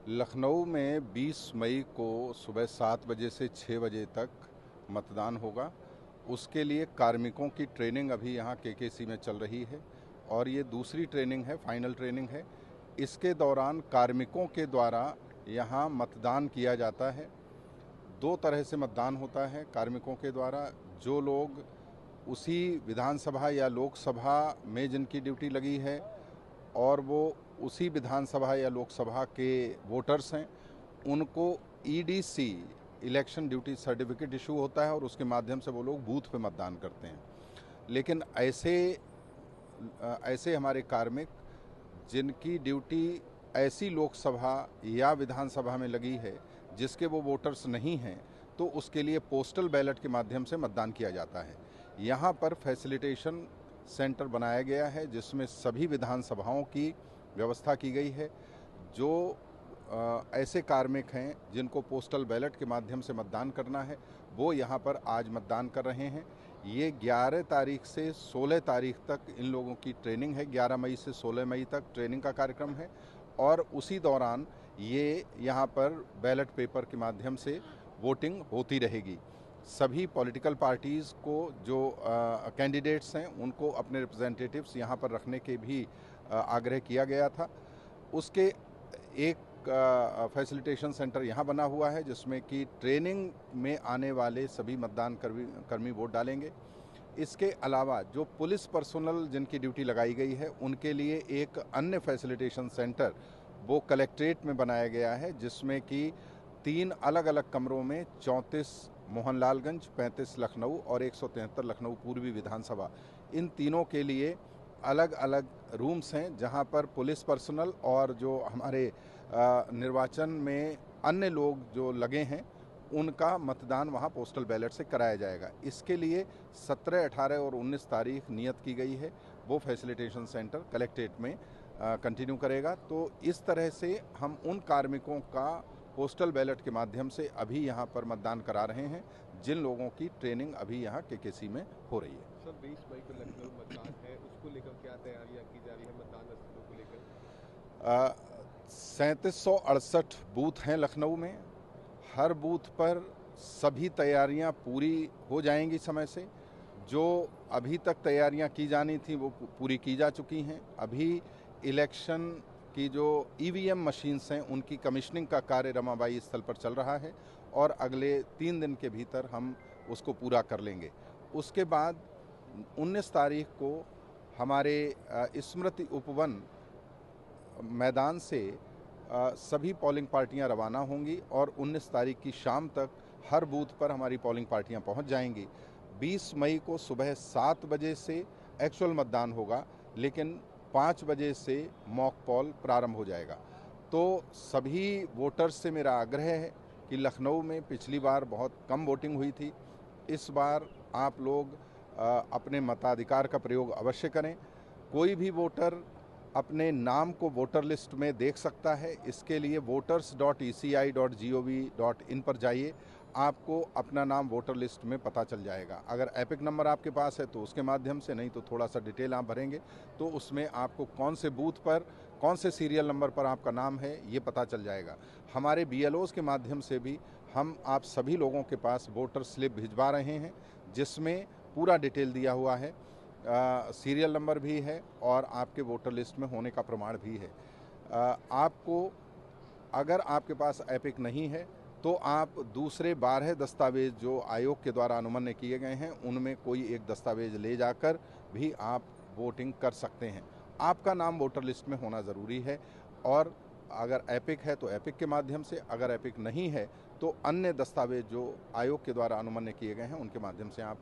लखनऊ में 20 मई को सुबह 7 बजे से 6 बजे तक मतदान होगा। उसके लिए कार्मिकों की ट्रेनिंग अभी यहाँ केकेसी में चल रही है और ये दूसरी ट्रेनिंग है, फाइनल ट्रेनिंग है। इसके दौरान कार्मिकों के द्वारा यहाँ मतदान किया जाता है। दो तरह से मतदान होता है कार्मिकों के द्वारा। जो लोग उसी विधानसभा या लोकसभा में जिनकी ड्यूटी लगी है और वो उसी विधानसभा या लोकसभा के वोटर्स हैं, उनको EDC election duty certificate issue होता है और उसके माध्यम से वो लोग बूथ पे मतदान करते हैं। लेकिन ऐसे हमारे कार्मिक जिनकी ड्यूटी ऐसी लोकसभा या विधानसभा में लगी है जिसके वो वोटर्स नहीं हैं, तो उसके लिए पोस्टल बैलेट के माध्यम से मतदान किया जाता है। यहाँ पर फैसिलिटेशन सेंटर बनाया गया है जिसमें सभी विधानसभाओं की व्यवस्था की गई है। जो ऐसे कार्मिक हैं जिनको पोस्टल बैलेट के माध्यम से मतदान करना है, वो यहाँ पर आज मतदान कर रहे हैं। ये 11 तारीख से 16 तारीख तक इन लोगों की ट्रेनिंग है। 11 मई से 16 मई तक ट्रेनिंग का कार्यक्रम है और उसी दौरान ये यहाँ पर बैलेट पेपर के माध्यम से वोटिंग होती रहेगी। सभी पॉलिटिकल पार्टीज़ को जो कैंडिडेट्स हैं उनको अपने रिप्रेजेंटेटिव्स यहाँ पर रखने के भी आग्रह किया गया था। उसके एक फैसिलिटेशन सेंटर यहाँ बना हुआ है जिसमें कि ट्रेनिंग में आने वाले सभी मतदान कर्मी वोट डालेंगे। इसके अलावा जो पुलिस पर्सोनल जिनकी ड्यूटी लगाई गई है उनके लिए एक अन्य फैसिलिटेशन सेंटर वो कलेक्ट्रेट में बनाया गया है जिसमें कि 3 अलग अलग कमरों में 34 मोहनलालगंज, 35 लखनऊ और 173 लखनऊ पूर्वी विधानसभा, इन तीनों के लिए अलग अलग रूम्स हैं जहां पर पुलिस पर्सनल और जो हमारे निर्वाचन में अन्य लोग जो लगे हैं उनका मतदान वहां पोस्टल बैलेट से कराया जाएगा। इसके लिए 17, 18 और 19 तारीख नियत की गई है। वो फैसिलिटेशन सेंटर कलेक्ट्रेट में कंटिन्यू करेगा। तो इस तरह से हम उन कार्मिकों का पोस्टल बैलेट के माध्यम से अभी यहाँ पर मतदान करा रहे हैं जिन लोगों की ट्रेनिंग अभी यहाँ केकेसी में हो रही है। सर 20 मई को लखनऊ मतदान है, उसको लेकर क्या तैयारियां की जा रही है मतदान स्थलों को लेकर? 3768 बूथ हैं लखनऊ में। हर बूथ पर सभी तैयारियां पूरी हो जाएंगी समय से। जो अभी तक तैयारियां की जानी थी वो पूरी की जा चुकी हैं। अभी इलेक्शन की जो ईवीएम मशीन्स हैं उनकी कमीशनिंग का कार्य रमाबाई स्थल पर चल रहा है और अगले 3 दिन के भीतर हम उसको पूरा कर लेंगे। उसके बाद 19 तारीख को हमारे स्मृति उपवन मैदान से सभी पोलिंग पार्टियां रवाना होंगी और 19 तारीख की शाम तक हर बूथ पर हमारी पोलिंग पार्टियां पहुंच जाएंगी। 20 मई को सुबह 7 बजे से एक्चुअल मतदान होगा, लेकिन 5 बजे से मॉक पोल प्रारंभ हो जाएगा। तो सभी वोटर्स से मेरा आग्रह है कि लखनऊ में पिछली बार बहुत कम वोटिंग हुई थी, इस बार आप लोग अपने मताधिकार का प्रयोग अवश्य करें। कोई भी वोटर अपने नाम को वोटर लिस्ट में देख सकता है। इसके लिए voters.eci.gov.in पर जाइए, आपको अपना नाम वोटर लिस्ट में पता चल जाएगा। अगर एपिक नंबर आपके पास है तो उसके माध्यम से, नहीं तो थोड़ा सा डिटेल आप भरेंगे तो उसमें आपको कौन से बूथ पर कौन से सीरियल नंबर पर आपका नाम है ये पता चल जाएगा। हमारे BLOs के माध्यम से भी हम आप सभी लोगों के पास वोटर स्लिप भिजवा रहे हैं जिसमें पूरा डिटेल दिया हुआ है, सीरियल नंबर भी है और आपके वोटर लिस्ट में होने का प्रमाण भी है। आपको अगर आपके पास एपिक नहीं है तो आप दूसरे 12 दस्तावेज जो आयोग के द्वारा अनुमन्य किए गए हैं उनमें कोई एक दस्तावेज ले जाकर भी आप वोटिंग कर सकते हैं। आपका नाम वोटर लिस्ट में होना ज़रूरी है और अगर एपिक है तो एपिक के माध्यम से, अगर एपिक नहीं है तो अन्य दस्तावेज जो आयोग के द्वारा अनुमन्य किए गए हैं उनके माध्यम से आप